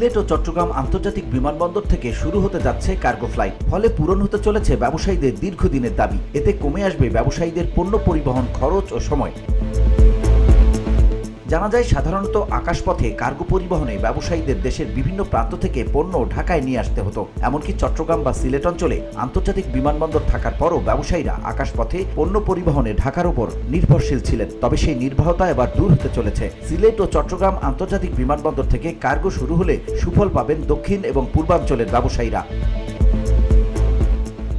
সিলেট ও চট্টগ্রাম আন্তর্জাতিক বিমানবন্দর থেকে শুরু হতে যাচ্ছে কার্গো ফ্লাইট। ফলে পূরণ হতে চলেছে ব্যবসায়ীদের দীর্ঘদিনের দাবি। এতে কমে আসবে ব্যবসায়ীদের পণ্য পরিবহন খরচ ও সময়। জানা যায়, সাধারণত আকাশপথে কার্গো পরিবহনে ব্যবসায়ীদের দেশের বিভিন্ন প্রান্ত থেকে পণ্য ঢাকায় নিয়ে আসতে হতো। এমনকি চট্টগ্রাম বা সিলেট অঞ্চলে আন্তর্জাতিক বিমানবন্দর থাকার পরও ব্যবসায়ীরা আকাশপথে পণ্য পরিবহনে ঢাকার উপর নির্ভরশীল ছিলেন। তবে সেই নির্ভরতা এবার দূর হতে চলেছে। সিলেট ও চট্টগ্রাম আন্তর্জাতিক বিমানবন্দর থেকে কার্গো শুরু হলে সুফল পাবেন দক্ষিণ এবং পূর্বাঞ্চলের ব্যবসায়ীরা।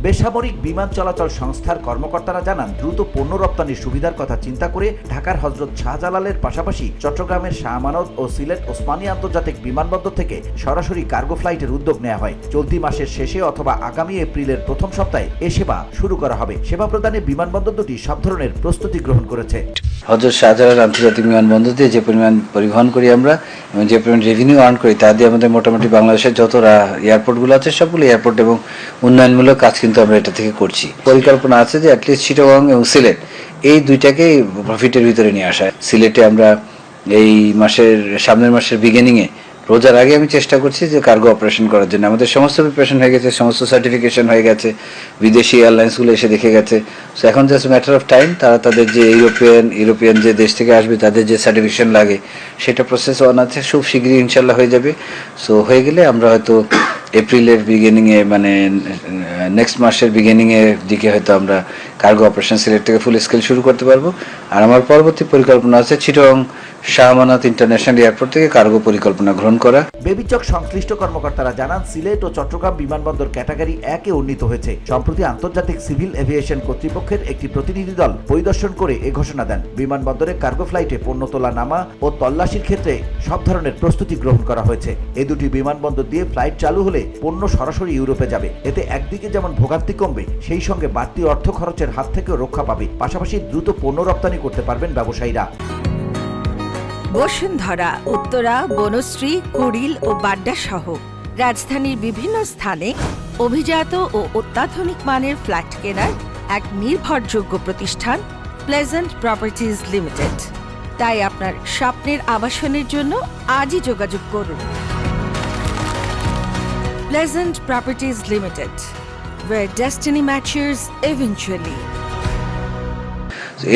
বেসামরিক বিমান চলাচল সংস্থার কর্মকর্তারা জানান, দ্রুত পণ্য রপ্তানির সুবিধার কথা চিন্তা করে ঢাকার হযরত শাহজালালের পাশাপাশি চট্টগ্রামের শাহ আমানত ও সিলেট ওসমানী আন্তর্জাতিক বিমানবন্দর থেকে সরাসরি কার্গো ফ্লাইটের উদ্যোগ নেওয়া হয়। চলতি মাসের শেষে অথবা আগামী এপ্রিলের প্রথম সপ্তাহে এ সেবা শুরু করা হবে। সেবা প্রদানে বিমানবন্দর দুটি সব ধরনের প্রস্তুতি গ্রহণ করেছে। হযরত শাহজালাল আন্তর্জাতিক বিমানবন্দর দিয়ে যে পরিমাণ পরিবহন করি আমরা এবং যে পরিমাণ রেভিনিউ আর্ন করি, তা দিয়ে আমাদের মোটামুটি বাংলাদেশের যত এয়ারপোর্টগুলো আছে সবগুলো এয়ারপোর্ট এবং উন্নয়নমূলক কাজ কিন্তু আমরা এটা থেকে করছি। পরিকল্পনা আছে যে অ্যাটলিস্ট চিটাগং এবং সিলেট এই দুইটাকেই প্রফিটের ভিতরে নিয়ে আসা। সিলেটে আমরা এই সামনের মাসের বিগিনিংয়ে রোজার আগে আমি চেষ্টা করছি যে কার্গো অপারেশন করার জন্য। আমাদের সমস্ত প্রিপারেশন হয়ে গেছে, সমস্ত সার্টিফিকেশন হয়ে গেছে, বিদেশি এয়ারলাইন্সগুলো এসে দেখে গেছে। সো এখন জাস্ট ম্যাটার অফ টাইম তারা তাদের যে ইউরোপিয়ান যে দেশ থেকে আসবে তাদের যে সার্টিফিকেশন লাগে সেটা প্রসেস অন আছে, খুব শীঘ্রই ইনশাল্লাহ হয়ে যাবে। সো হয়ে গেলে আমরা হয়তো এপ্রিলের বিগিনিংয়ে নেক্সট মাসের বিগিনিংয়ের দিকে হয়তো আমরা কার্গো অপারেশন সিলেট থেকে ফুল স্কেল শুরু করতে পারবো। আর আমার পরবর্তী পরিকল্পনা আছে চিটাগং শাহ আমানত ইন্টারন্যাশনাল এয়ারপোর্ট থেকে কার্গো পরিকল্পনা গ্রহণ করা। বেবিচক সংশ্লিষ্ট কর্মকর্তারা জানান, সিলেট ও চট্টগ্রাম বিমানবন্দর ক্যাটাগরি 1-এ উন্নীত হয়েছে। সম্প্রতি আন্তর্জাতিক সিভিল এভিয়েশন কর্তৃপক্ষের একটি প্রতিনিধি দল পরিদর্শন করে এ ঘোষণা দেন। বিমানবন্দরে কার্গো ফ্লাইটে পণ্য তোলা, নামা ও তল্লাশির ক্ষেত্রে সব ধরনের প্রস্তুতি গ্রহণ করা হয়েছে। এই দুটি বিমানবন্দর দিয়ে ফ্লাইট চালু হলে পণ্য সরাসরি ইউরোপে যাবে। এতে একদিকে যেমন ভোগান্তি কমবে, সেই সঙ্গে বাড়তি অর্থ খরচের হাত থেকেও রক্ষা পাবে। পাশাপাশি দ্রুত পণ্য রপ্তানি করতে পারবেন ব্যবসায়ীরা। বসুন্ধরা, উত্তরা, বনশ্রী, কুড়িল ও বাড্ডা সহ রাজধানীর বিভিন্ন স্থানে অভিজাত ও অত্যাধুনিক মানের ফ্ল্যাট কেনার এক নির্ভরযোগ্য প্রতিষ্ঠান প্লেজেন্ট প্রপার্টিজ লিমিটেড। তাই আপনার স্বপ্নের আবাসনের জন্য আজই যোগাযোগ করুন। Pleasant properties limited, where destiny matches eventually.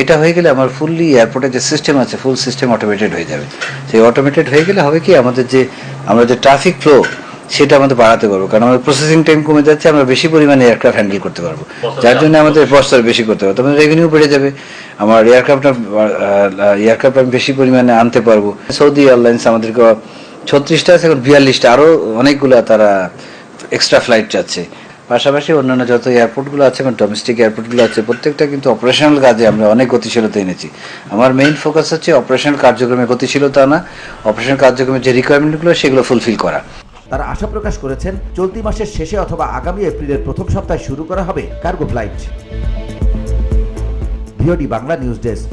এটা হয়ে গেলে আমার ফুললি এয়ারপোর্টের যে সিস্টেম আছে ফুল সিস্টেম অটোমেটেড হয়ে যাবে। সেই অটোমেটেড হয়ে গেলে হবে কি, আমরা যে ট্রাফিক ফ্লো সেটা আমাদের বাড়াতে পারবো, কারণ আমাদের প্রসেসিং টাইম কমে যাচ্ছে, আমরা বেশি পরিমাণে এয়ারক্রাফট হ্যান্ডেল করতে পারবো, যার জন্য আমাদের বস্তার বেশি করতে পারবো, তখন রেভিনিউ বেড়ে যাবে, আমার এয়ারক্রাফট আমি বেশি পরিমাণে আনতে পারবো। সৌদি এয়ারলাইন্স আমাদেরকে 36টা আছে, এখন 42টা, আরও অনেকগুলো তারা এক্সট্রা ফ্লাইট চাচ্ছে। পাশাপাশি অন্যান্য যত এয়ারপোর্টগুলো আছে এবং ডোমেস্টিক এয়ারপোর্টগুলো আছে, প্রত্যেকটা কিন্তু অপারেশনাল কাজে আমরা অনেক গতিশীলতা এনেছি। আমার মেইন ফোকাস হচ্ছে অপারেশনাল কার্যক্রমে গতিশীলতা আনা, অপারেশনাল কার্যক্রমের যে রিকোয়ারমেন্টগুলো সেগুলো ফুলফিল করা। তারা আশা প্রকাশ করেছেন, চলতি মাসের শেষে অথবা আগামী এপ্রিলের প্রথম সপ্তাহে শুরু করা হবে cargo flight. VOD Bangla news desk.